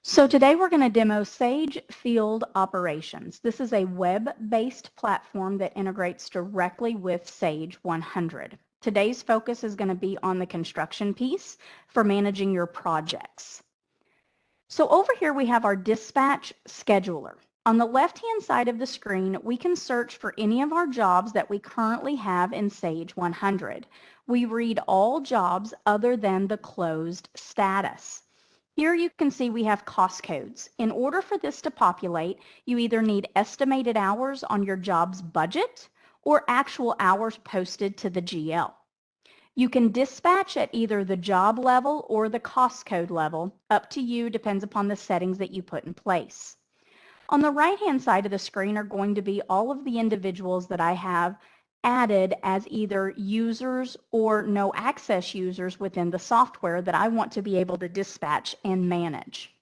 So today we're going to demo Sage Field Operations. This is a web-based platform that integrates directly with Sage 100. Today's focus is going to be on the construction piece for managing your projects. So over here we have our dispatch scheduler. On the left-hand side of the screen, we can search for any of our jobs that we currently have in Sage 100. We read all jobs other than the closed status. Here you can see we have cost codes. In order for this to populate, you either need estimated hours on your job's budget or actual hours posted to the GL. You can dispatch at either the job level or the cost code level. Up to you, depends upon the settings that you put in place. On the right-hand side of the screen are going to be all of the individuals that I have added as either users or no access users within the software that I want to be able to dispatch and manage.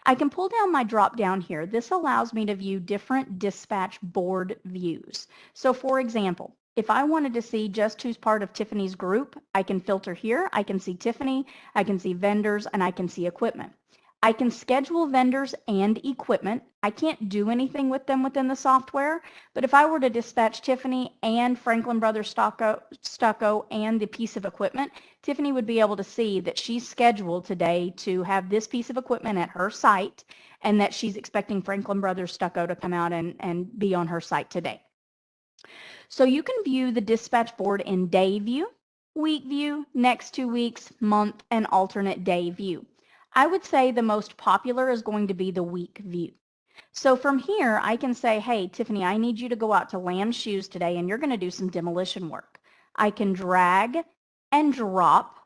I can pull down my drop down here. This allows me to view different dispatch board views. So for example, if I wanted to see just who's part of Tiffany's group, I can filter here. I can see Tiffany, I can see vendors, and I can see equipment. I can schedule vendors and equipment. I can't do anything with them within the software, but if I were to dispatch Tiffany and Franklin Brothers stucco and the piece of equipment, Tiffany would be able to see that she's scheduled today to have this piece of equipment at her site and that she's expecting Franklin Brothers stucco to come out and be on her site today. So you can view the dispatch board in day view, week view, next 2 weeks, month, and alternate day view. I would say the most popular is going to be the week view. So from here, I can say, hey, Tiffany, I need you to go out to Lamb Shoes today, and you're going to do some demolition work. I can drag and drop,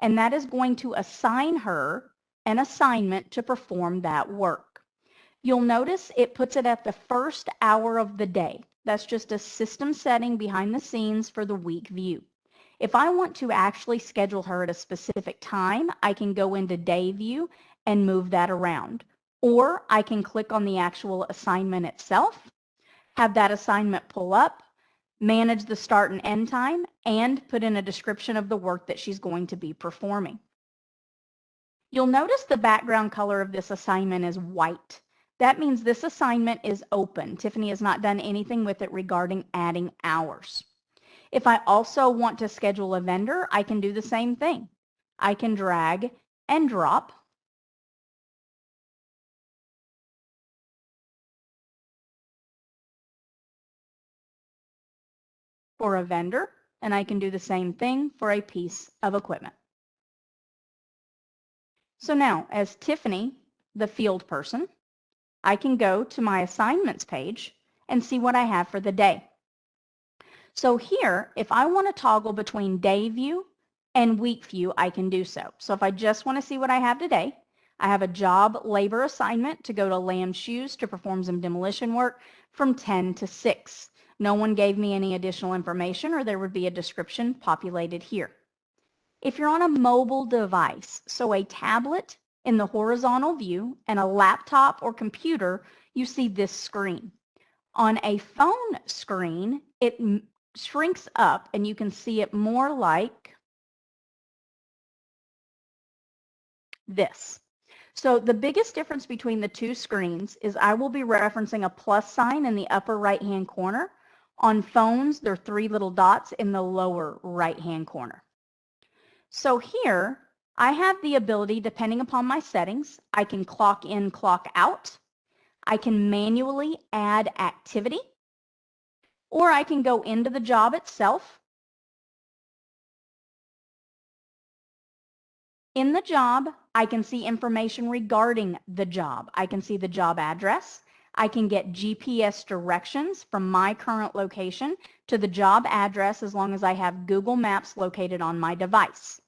and that is going to assign her an assignment to perform that work. You'll notice it puts it at the first hour of the day. That's just a system setting behind the scenes for the week view. If I want to actually schedule her at a specific time, I can go into day view and move that around. Or I can click on the actual assignment itself, have that assignment pull up, manage the start and end time, and put in a description of the work that she's going to be performing. You'll notice the background color of this assignment is white. That means this assignment is open. Tiffany has not done anything with it regarding adding hours. If I also want to schedule a vendor, I can do the same thing. I can drag and drop. For a vendor, and I can do the same thing for a piece of equipment. So now, as Tiffany, the field person, I can go to my assignments page and see what I have for the day. So here, if I want to toggle between day view and week view, I can do so. So if I just want to see what I have today, I have a job labor assignment to go to Lamb Shoes to perform some demolition work from 10 to 6. No one gave me any additional information, or there would be a description populated here. If you're on a mobile device, so a tablet in the horizontal view and a laptop or computer, you see this screen. On a phone screen, it shrinks up and you can see it more like this. So the biggest difference between the two screens is I will be referencing a plus sign in the upper right-hand corner. On phones, there are 3 little dots in the lower right-hand corner. So here, I have the ability, depending upon my settings, I can clock in, clock out. I can manually add activity, or I can go into the job itself. In the job, I can see information regarding the job. I can see the job address. I can get GPS directions from my current location to the job address as long as I have Google Maps located on my device.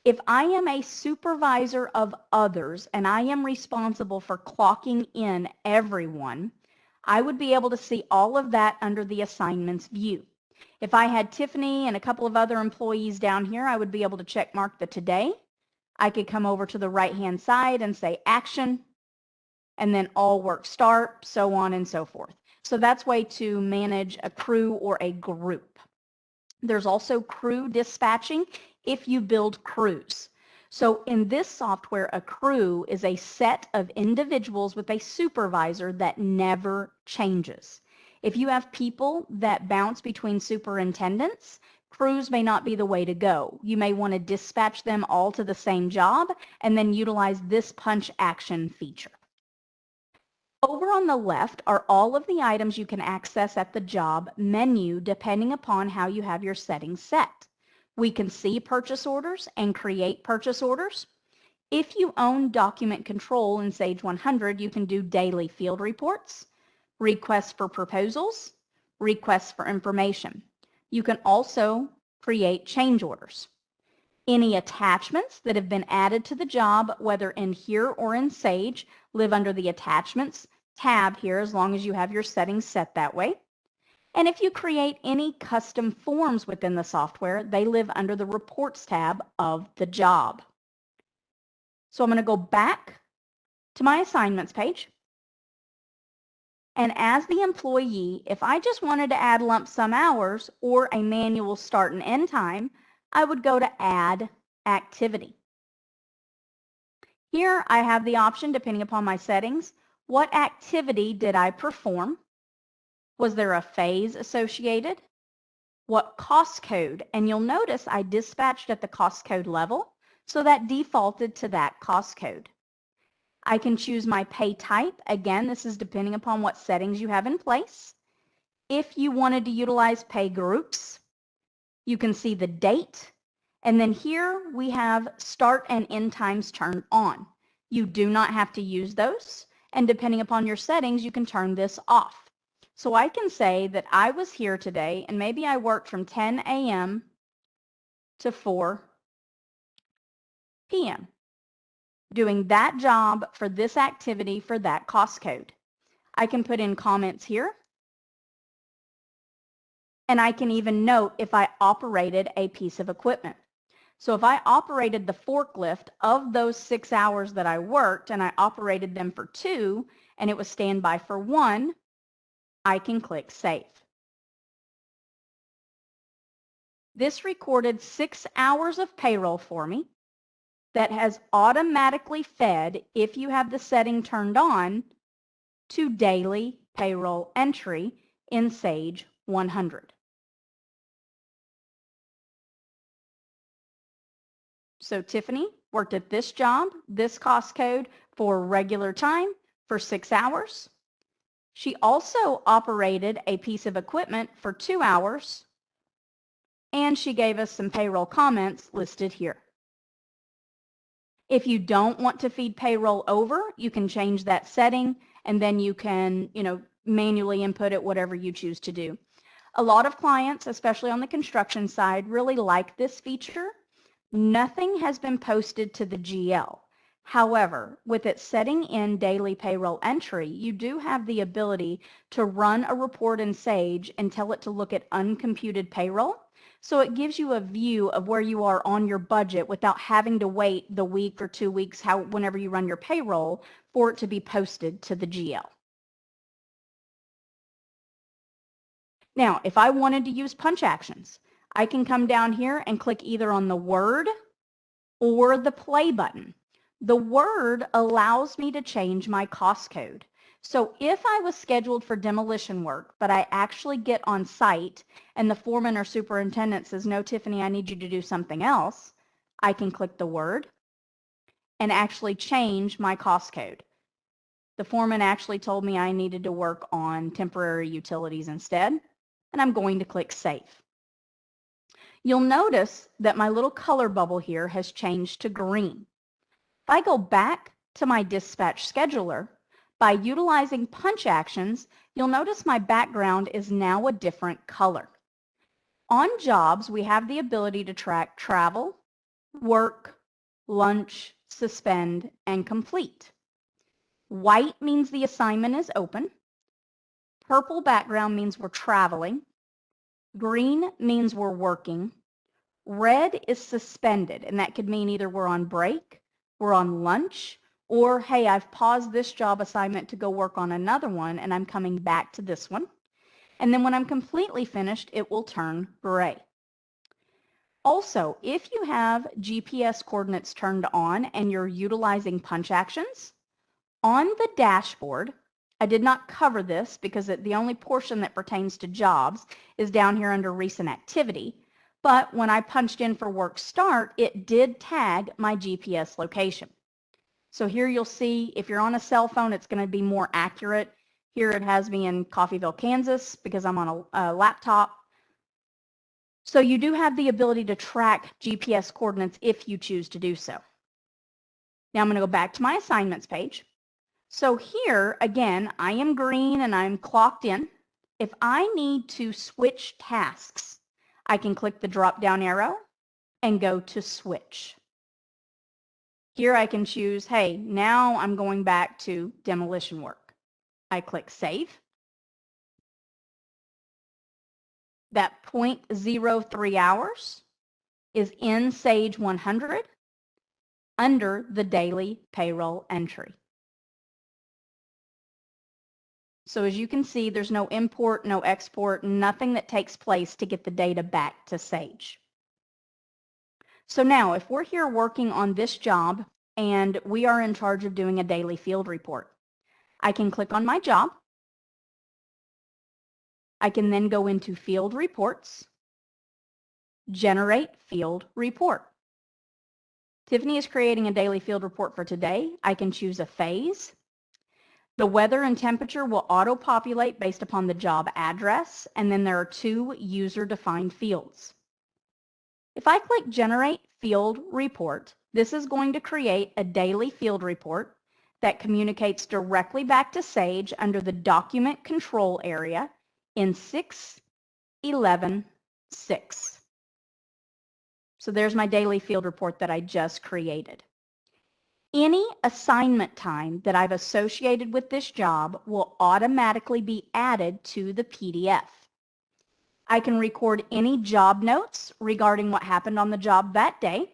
If I am a supervisor of others and I am responsible for clocking in everyone, I would be able to see all of that under the assignments view. If I had Tiffany and a couple of other employees down here, I would be able to check mark the today. I could come over to the right-hand side and say action, and then all work start, so on and so forth. So that's way to manage a crew or a group. There's also crew dispatching if you build crews. So in this software, a crew is a set of individuals with a supervisor that never changes. If you have people that bounce between superintendents, crews may not be the way to go. You may want to dispatch them all to the same job and then utilize this punch action feature. Over on the left are all of the items you can access at the job menu depending upon how you have your settings set. We can see purchase orders and create purchase orders. If you own document control in Sage 100, you can do daily field reports, requests for proposals, requests for information. You can also create change orders. Any attachments that have been added to the job, whether in here or in Sage, live under the Attachments tab here as long as you have your settings set that way. And if you create any custom forms within the software, they live under the Reports tab of the job. So I'm going to go back to my assignments page. And as the employee, if I just wanted to add lump sum hours or a manual start and end time, I would go to Add Activity. Here I have the option, depending upon my settings, what activity did I perform? Was there a phase associated? What cost code? And you'll notice I dispatched at the cost code level, so that defaulted to that cost code. I can choose my pay type. Again, this is depending upon what settings you have in place. If you wanted to utilize pay groups, you can see the date. And then here we have start and end times turned on. You do not have to use those. And depending upon your settings, you can turn this off. So I can say that I was here today and maybe I worked from 10 a.m. to 4 p.m. doing that job for this activity for that cost code. I can put in comments here. And I can even note if I operated a piece of equipment. So if I operated the forklift of those 6 hours that I worked and I operated them for 2 and it was standby for 1, I can click Save. This recorded 6 hours of payroll for me that has automatically fed, if you have the setting turned on, to daily payroll entry in Sage 100. So Tiffany worked at this job, this cost code for regular time for 6 hours. She also operated a piece of equipment for 2 hours, and she gave us some payroll comments listed here. If you don't want to feed payroll over, you can change that setting, and then you can, manually input it, whatever you choose to do. A lot of clients, especially on the construction side, really like this feature. Nothing has been posted to the GL. However, with it setting in daily payroll entry, you do have the ability to run a report in Sage and tell it to look at uncomputed payroll. So it gives you a view of where you are on your budget without having to wait the week or 2 weeks, whenever you run your payroll, for it to be posted to the GL. Now, if I wanted to use punch actions, I can come down here and click either on the word or the play button. The word allows me to change my cost code. So if I was scheduled for demolition work, but I actually get on site and the foreman or superintendent says, no, Tiffany, I need you to do something else, I can click the word and actually change my cost code. The foreman actually told me I needed to work on temporary utilities instead, and I'm going to click Save. You'll notice that my little color bubble here has changed to green. If I go back to my dispatch scheduler, by utilizing punch actions, you'll notice my background is now a different color. On jobs, we have the ability to track travel, work, lunch, suspend, and complete. White means the assignment is open. Purple background means we're traveling. Green means we're working. Red is suspended, and that could mean either we're on break, we're on lunch, or, hey, I've paused this job assignment to go work on another one, and I'm coming back to this one. And then when I'm completely finished, it will turn gray. Also, if you have GPS coordinates turned on and you're utilizing punch actions, on the dashboard, I did not cover this because the only portion that pertains to jobs is down here under recent activity. But when I punched in for work start, it did tag my GPS location. So here you'll see if you're on a cell phone, it's going to be more accurate. Here it has me in Coffeyville, Kansas because I'm on a laptop. So you do have the ability to track GPS coordinates if you choose to do so. Now I'm going to go back to my assignments page. So here, again, I am green and I'm clocked in. If I need to switch tasks, I can click the drop-down arrow and go to switch. Here I can choose, hey, now I'm going back to demolition work. I click save. That 0.03 hours is in Sage 100 under the daily payroll entry. So as you can see, there's no import, no export, nothing that takes place to get the data back to Sage. So now if we're here working on this job and we are in charge of doing a daily field report, I can click on my job. I can then go into field reports, generate field report. Tiffany is creating a daily field report for today. I can choose a phase. The weather and temperature will auto-populate based upon the job address, and then there are 2 user-defined fields. If I click Generate Field Report, this is going to create a daily field report that communicates directly back to Sage under the Document Control area in 6.11.6. So there's my daily field report that I just created. Any assignment time that I've associated with this job will automatically be added to the PDF. I can record any job notes regarding what happened on the job that day.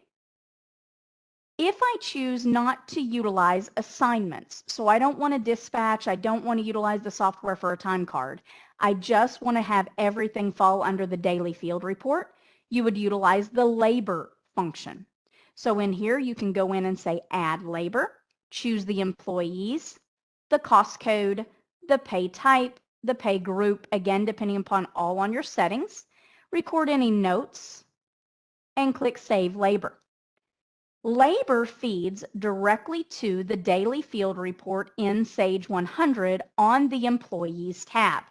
If I choose not to utilize assignments, so I don't want to dispatch, I don't want to utilize the software for a time card, I just want to have everything fall under the daily field report, you would utilize the labor function. So in here, you can go in and say add labor, choose the employees, the cost code, the pay type, the pay group, again, depending upon all on your settings, record any notes, and click Save Labor. Labor feeds directly to the daily field report in Sage 100 on the Employees tab.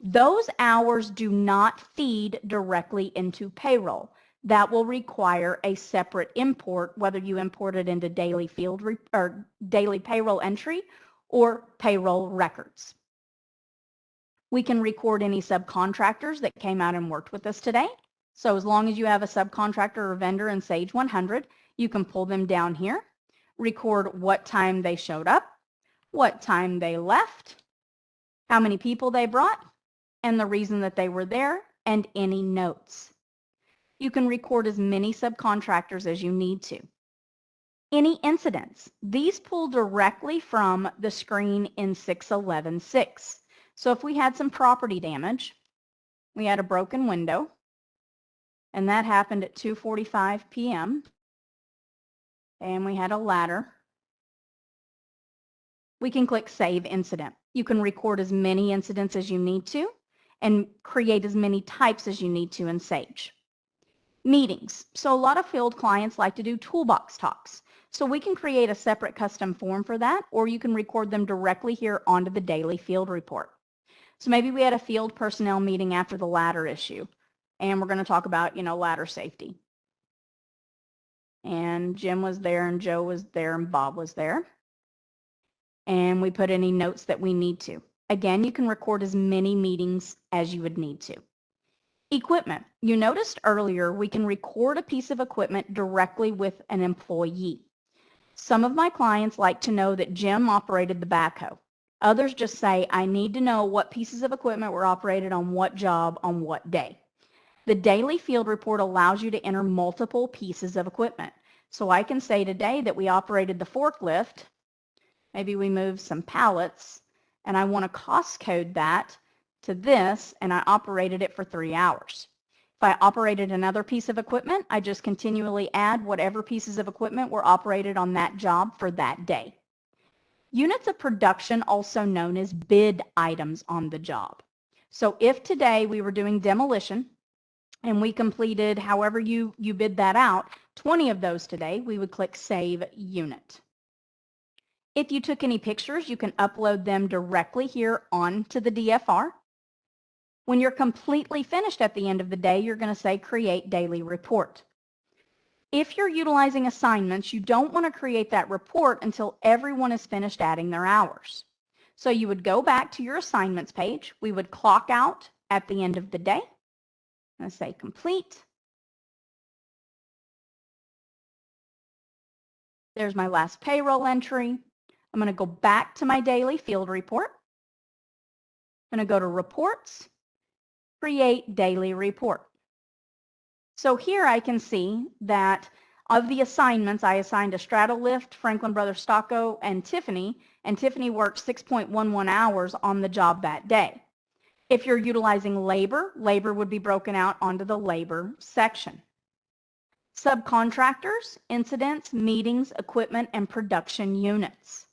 Those hours do not feed directly into payroll. That will require a separate import, whether you import it into daily field or daily payroll entry or payroll records. We can record any subcontractors that came out and worked with us today. So as long as you have a subcontractor or vendor in Sage 100, you can pull them down here, record what time they showed up, what time they left, how many people they brought, and the reason that they were there, and any notes. You can record as many subcontractors as you need to. Any incidents, these pull directly from the screen in 6.11.6. So if we had some property damage, we had a broken window, and that happened at 2:45 p.m., and we had a ladder, we can click Save Incident. You can record as many incidents as you need to and create as many types as you need to in Sage. Meetings. So a lot of field clients like to do toolbox talks. So we can create a separate custom form for that, or you can record them directly here onto the daily field report. So maybe we had a field personnel meeting after the ladder issue, and we're going to talk about, ladder safety. And Jim was there, and Joe was there, and Bob was there. And we put any notes that we need to. Again, you can record as many meetings as you would need to. Equipment. You noticed earlier we can record a piece of equipment directly with an employee. Some of my clients like to know that Jim operated the backhoe. Others just say, I need to know what pieces of equipment were operated on what job on what day. The daily field report allows you to enter multiple pieces of equipment. So I can say today that we operated the forklift, maybe we moved some pallets, and I want to cost code that to this, and I operated it for 3 hours. If I operated another piece of equipment, I just continually add whatever pieces of equipment were operated on that job for that day. Units of production, also known as bid items on the job. So if today we were doing demolition and we completed however you bid that out, 20 of those today, we would click Save Unit. If you took any pictures, you can upload them directly here onto the DFR. When you're completely finished at the end of the day, you're going to say Create Daily Report. If you're utilizing assignments, you don't want to create that report until everyone is finished adding their hours. So you would go back to your assignments page. We would clock out at the end of the day. I'm going to say Complete. There's my last payroll entry. I'm going to go back to my daily field report. I'm going to go to Reports, Create Daily Report. So here I can see that of the assignments, I assigned a straddle lift, Franklin Brothers Stocko, and Tiffany worked 6.11 hours on the job that day. If you're utilizing labor, labor would be broken out onto the labor section. Subcontractors, incidents, meetings, equipment, and production units.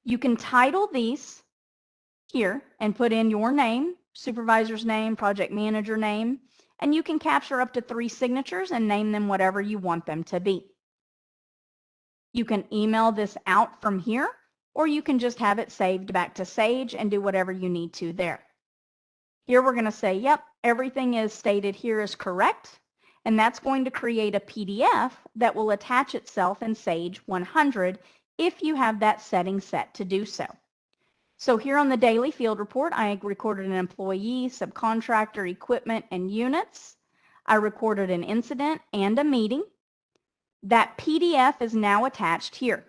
You can title these here and put in your name, supervisor's name, project manager name, and you can capture up to 3 signatures and name them whatever you want them to be. You can email this out from here, or you can just have it saved back to Sage and do whatever you need to there. Here we're going to say, yep, everything is stated here is correct, and that's going to create a PDF that will attach itself in Sage 100 if you have that setting set to do so. So here on the daily field report, I recorded an employee, subcontractor, equipment, and units. I recorded an incident and a meeting. That PDF is now attached here.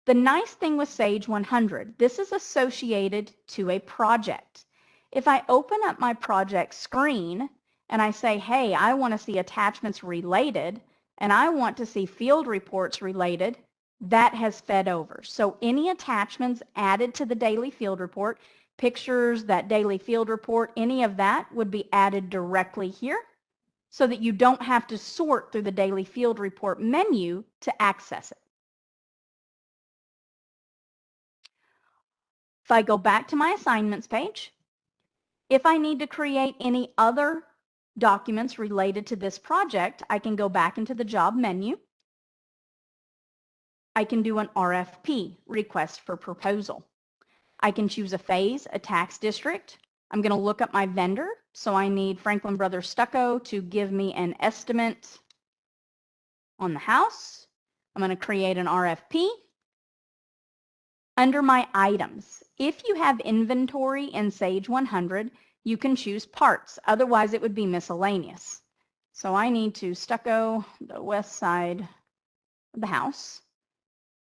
The nice thing with Sage 100, this is associated to a project. If I open up my project screen and I say, hey, I want to see attachments related and I want to see field reports related, that has fed over. So any attachments added to the daily field report, pictures, that daily field report, any of that would be added directly here so that you don't have to sort through the daily field report menu to access it. If I go back to my assignments page, if I need to create any other documents related to this project, I can go back into the job menu. I can do an RFP, request for proposal. I can choose a phase, a tax district. I'm going to look up my vendor. So I need Franklin Brothers Stucco to give me an estimate on the house. I'm going to create an RFP. Under my items, if you have inventory in Sage 100, you can choose parts. Otherwise, it would be miscellaneous. So I need to stucco the west side of the house.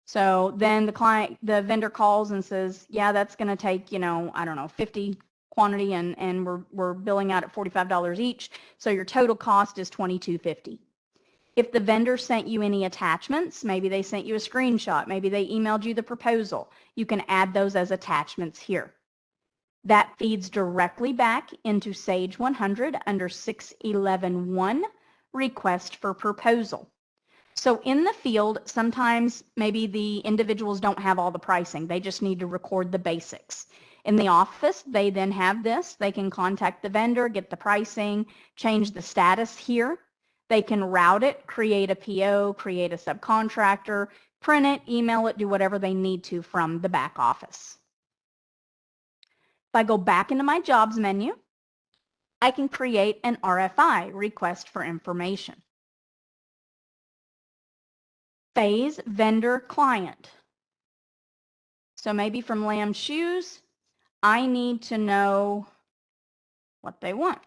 So then the vendor calls and says, yeah, that's going to take, I don't know, 50 quantity and we're billing out at $45 each. So your total cost is $22.50. If the vendor sent you any attachments, maybe they sent you a screenshot, maybe they emailed you the proposal, you can add those as attachments here. That feeds directly back into Sage 100 under 611.1, Request for Proposal. So in the field, sometimes maybe the individuals don't have all the pricing. They just need to record the basics. In the office, they then have this. They can contact the vendor, get the pricing, change the status here. They can route it, create a PO, create a subcontractor, print it, email it, do whatever they need to from the back office. If I go back into my jobs menu, I can create an RFI, request for information. Phase, vendor, client. So maybe from Lamb Shoes, I need to know what they want.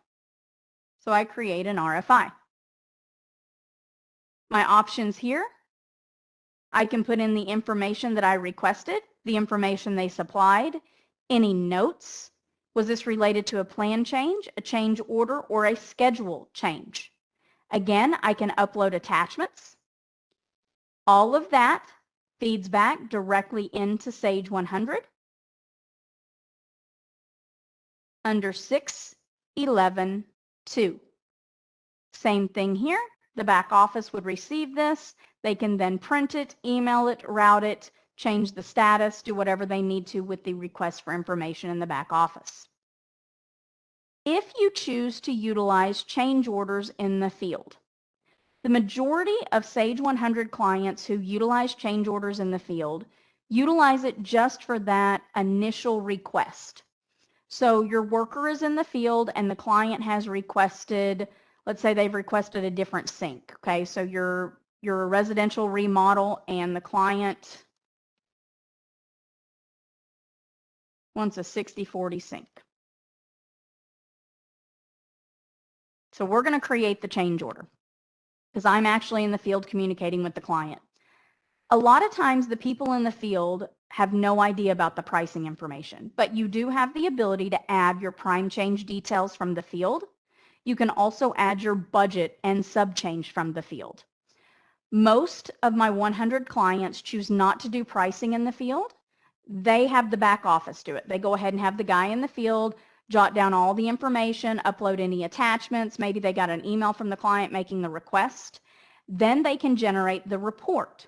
So I create an RFI. My options here, I can put in the information that I requested, the information they supplied, any notes. Was this related to a plan change, a change order, or a schedule change? Again, I can upload attachments. All of that feeds back directly into Sage 100 under 611.2. Same thing here. The back office would receive this. They can then print it, email it, route it, change the status, do whatever they need to with the request for information in the back office. If you choose to utilize change orders in the field, the majority of Sage 100 clients who utilize change orders in the field utilize it just for that initial request. So your worker is in the field and the client has requested, let's say they've requested a different sink. Okay, so you're a residential remodel and the client wants a 60/40 sink. So we're going to create the change order because I'm actually in the field communicating with the client. A lot of times the people in the field have no idea about the pricing information, but you do have the ability to add your prime change details from the field. You can also add your budget and sub change from the field. Most of my 100 clients choose not to do pricing in the field. They have the back office do it. They go ahead and have the guy in the field jot down all the information, upload any attachments. Maybe they got an email from the client making the request. Then they can generate the report.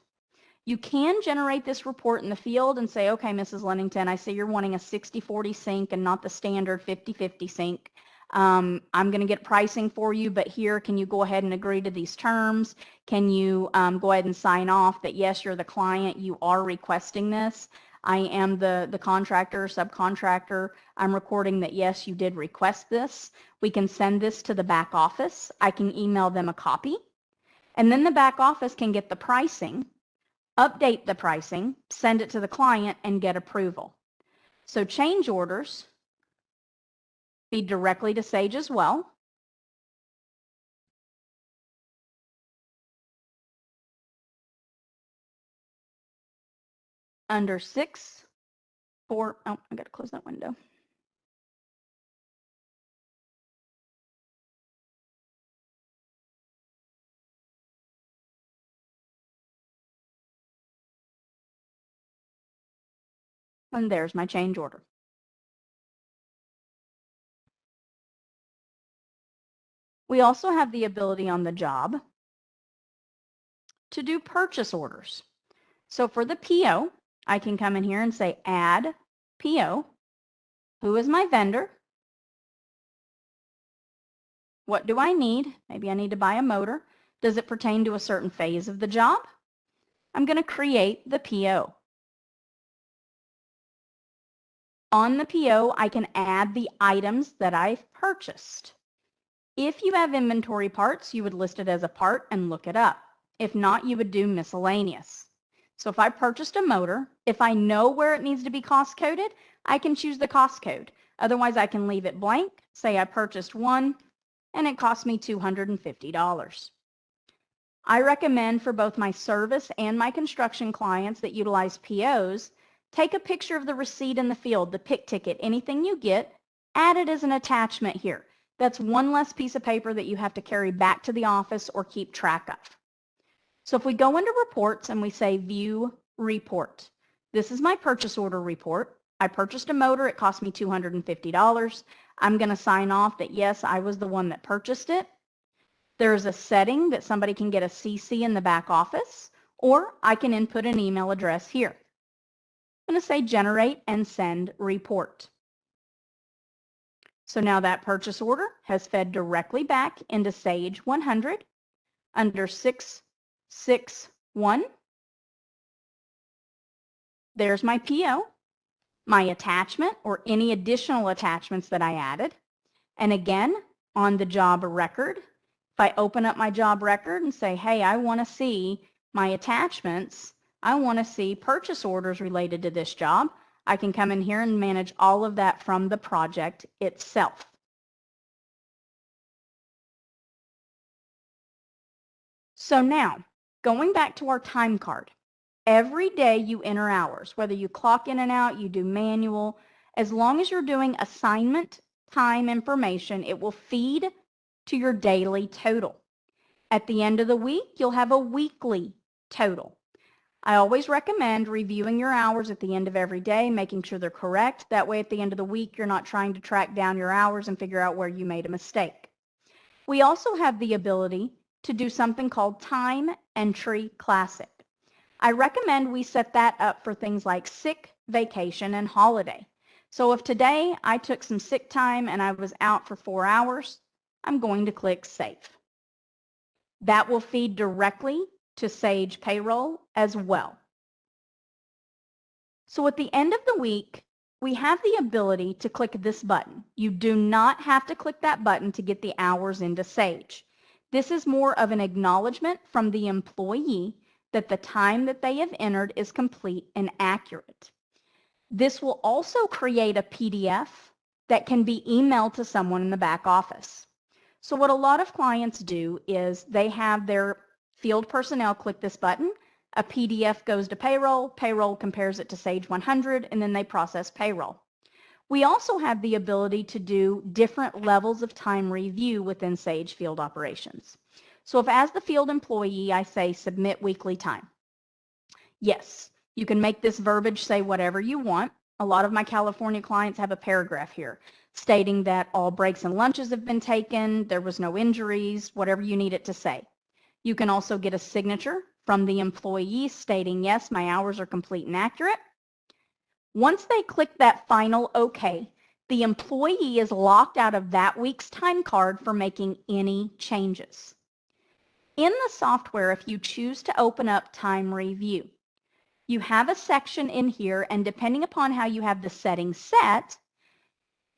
You can generate this report in the field and say, okay, Mrs. Lennington, I see you're wanting a 60/40 sink and not the standard 50/50 sink. I'm going to get pricing for you, but here, can you go ahead and agree to these terms? Can you go ahead and sign off that, yes, you're the client, you are requesting this. I am the contractor, subcontractor. I'm recording that, yes, you did request this. We can send this to the back office. I can email them a copy. And then the back office can get the pricing, update the pricing, send it to the client, and get approval. So change orders feed directly to Sage as well. Under 6.4, oh, I got to close that window. And there's my change order. We also have the ability on the job to do purchase orders. So for the PO, I can come in here and say add PO. Who is my vendor? What do I need? Maybe I need to buy a motor. Does it pertain to a certain phase of the job? I'm going to create the PO. On the PO, I can add the items that I've purchased. If you have inventory parts, you would list it as a part and look it up. If not, you would do miscellaneous. So if I purchased a motor, if I know where it needs to be cost coded, I can choose the cost code. Otherwise, I can leave it blank. Say I purchased one and it cost me $250. I recommend for both my service and my construction clients that utilize POs, take a picture of the receipt in the field, the pick ticket, anything you get, add it as an attachment here. That's one less piece of paper that you have to carry back to the office or keep track of. So if we go into reports and we say view report, this is my purchase order report. I purchased a motor. It cost me $250. I'm going to sign off that, yes, I was the one that purchased it. There's a setting that somebody can get a CC in the back office, or I can input an email address here. I'm going to say generate and send report. So now that purchase order has fed directly back into Sage 100 under 661. There's my PO, my attachment or any additional attachments that I added. And again, on the job record, if I open up my job record and say, hey, I want to see my attachments, I want to see purchase orders related to this job, I can come in here and manage all of that from the project itself. So now, going back to our time card, every day you enter hours, whether you clock in and out, you do manual, as long as you're doing assignment time information, it will feed to your daily total. At the end of the week, you'll have a weekly total. I always recommend reviewing your hours at the end of every day, making sure they're correct. That way, at the end of the week, you're not trying to track down your hours and figure out where you made a mistake. We also have the ability to do something called Time Entry Classic. I recommend we set that up for things like sick, vacation, and holiday. So if today I took some sick time and I was out for 4 hours, I'm going to click Save. That will feed directly to Sage Payroll as well. So at the end of the week, we have the ability to click this button. You do not have to click that button to get the hours into Sage. This is more of an acknowledgement from the employee that the time that they have entered is complete and accurate. This will also create a PDF that can be emailed to someone in the back office. So what a lot of clients do is they have their field personnel click this button, a PDF goes to payroll, payroll compares it to Sage 100, and then they process payroll. We also have the ability to do different levels of time review within Sage Field Operations. So if as the field employee, I say submit weekly time. Yes, you can make this verbiage say whatever you want. A lot of my California clients have a paragraph here stating that all breaks and lunches have been taken, there was no injuries, whatever you need it to say. You can also get a signature from the employee stating, yes, my hours are complete and accurate. Once they click that final OK, the employee is locked out of that week's time card for making any changes. In the software, if you choose to open up Time Review, you have a section in here, and depending upon how you have the settings set,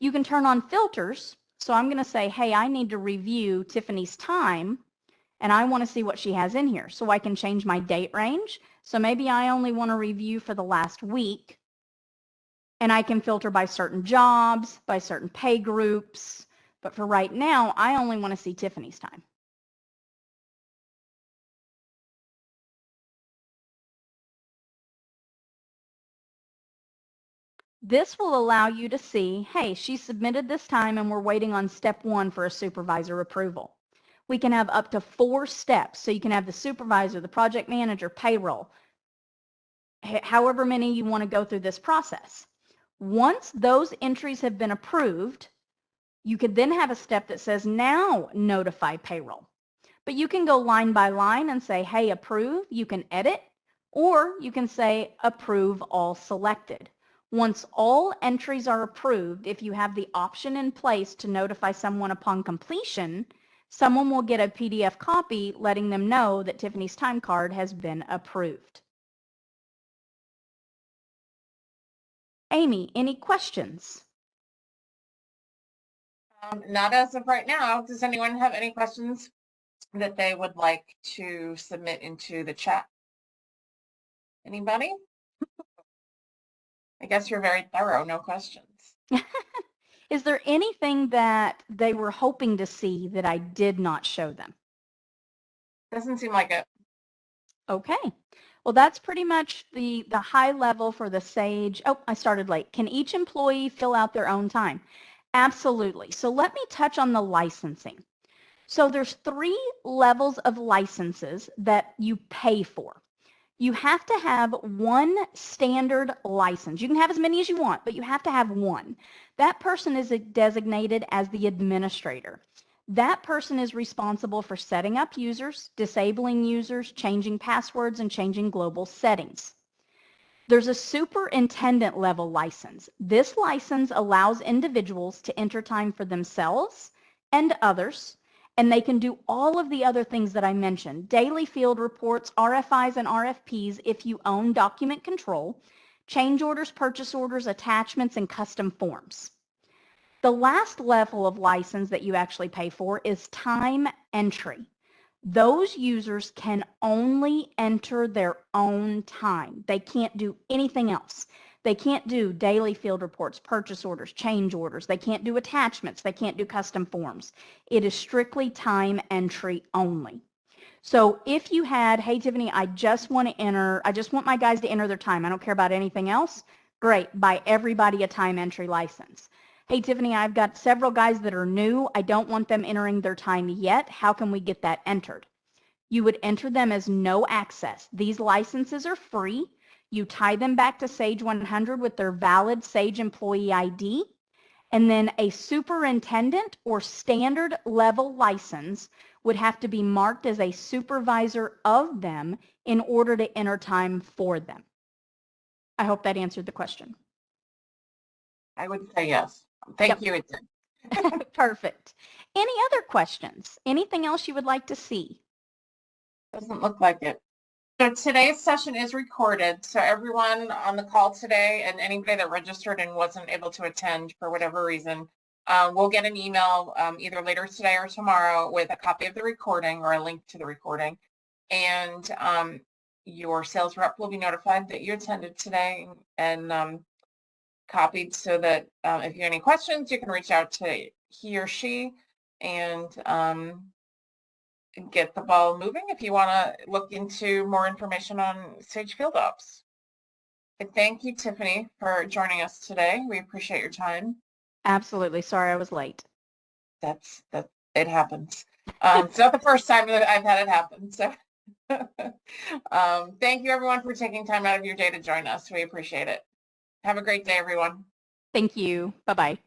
you can turn on filters. So I'm going to say, hey, I need to review Tiffany's time, and I want to see what she has in here. So I can change my date range. So maybe I only want to review for the last week, and I can filter by certain jobs, by certain pay groups. But for right now, I only want to see Tiffany's time. This will allow you to see, hey, she submitted this time and we're waiting on step 1 for a supervisor approval. We can have up to 4 steps. So you can have the supervisor, the project manager, payroll, however many you want to go through this process. Once those entries have been approved, you could then have a step that says now notify payroll. But you can go line by line and say, hey, approve. You can edit, or you can say approve all selected. Once all entries are approved, if you have the option in place to notify someone upon completion, someone will get a PDF copy letting them know that Tiffany's time card has been approved. Amy, any questions? Not as of right now. Does anyone have any questions that they would like to submit into the chat? Anybody? I guess you're very thorough, no questions. Is there anything that they were hoping to see that I did not show them? Doesn't seem like it. Okay. Well, that's pretty much the high level for the Sage. Oh, I started late. Can each employee fill out their own time? Absolutely. So let me touch on the licensing. So there's 3 levels of licenses that you pay for. You have to have one standard license. You can have as many as you want, but you have to have one. That person is designated as the administrator. That person is responsible for setting up users, disabling users, changing passwords, and changing global settings. There's a superintendent level license. This license allows individuals to enter time for themselves and others, and they can do all of the other things that I mentioned, daily field reports, RFIs and RFPs if you own document control, change orders, purchase orders, attachments, and custom forms. The last level of license that you actually pay for is time entry. Those users can only enter their own time. They can't do anything else. They can't do daily field reports, purchase orders, change orders. They can't do attachments. They can't do custom forms. It is strictly time entry only. So if you had, hey, Tiffany, I just want my guys to enter their time. I don't care about anything else. Great. Buy everybody a time entry license. Hey, Tiffany, I've got several guys that are new. I don't want them entering their time yet. How can we get that entered? You would enter them as no access. These licenses are free. You tie them back to Sage 100 with their valid Sage employee ID, And then a superintendent or standard level license would have to be marked as a supervisor of them in order to enter time for them. I hope that answered the question. I would say yes. Thank you, it did. Perfect. Any other questions? Anything else you would like to see? Doesn't look like it. So today's session is recorded, so everyone on the call today and anybody that registered and wasn't able to attend for whatever reason, will get an email either later today or tomorrow with a copy of the recording or a link to the recording. And your sales rep will be notified that you attended today and copied so that if you have any questions, you can reach out to he or she and get the ball moving if you want to look into more information on Sage Field Ops. But thank you, Tiffany, for joining us today. We appreciate your time. Absolutely. Sorry I was late. It happens. It's not the first time that I've had it happen. So thank you, everyone, for taking time out of your day to join us. We appreciate it. Have a great day, everyone. Thank you. Bye-bye.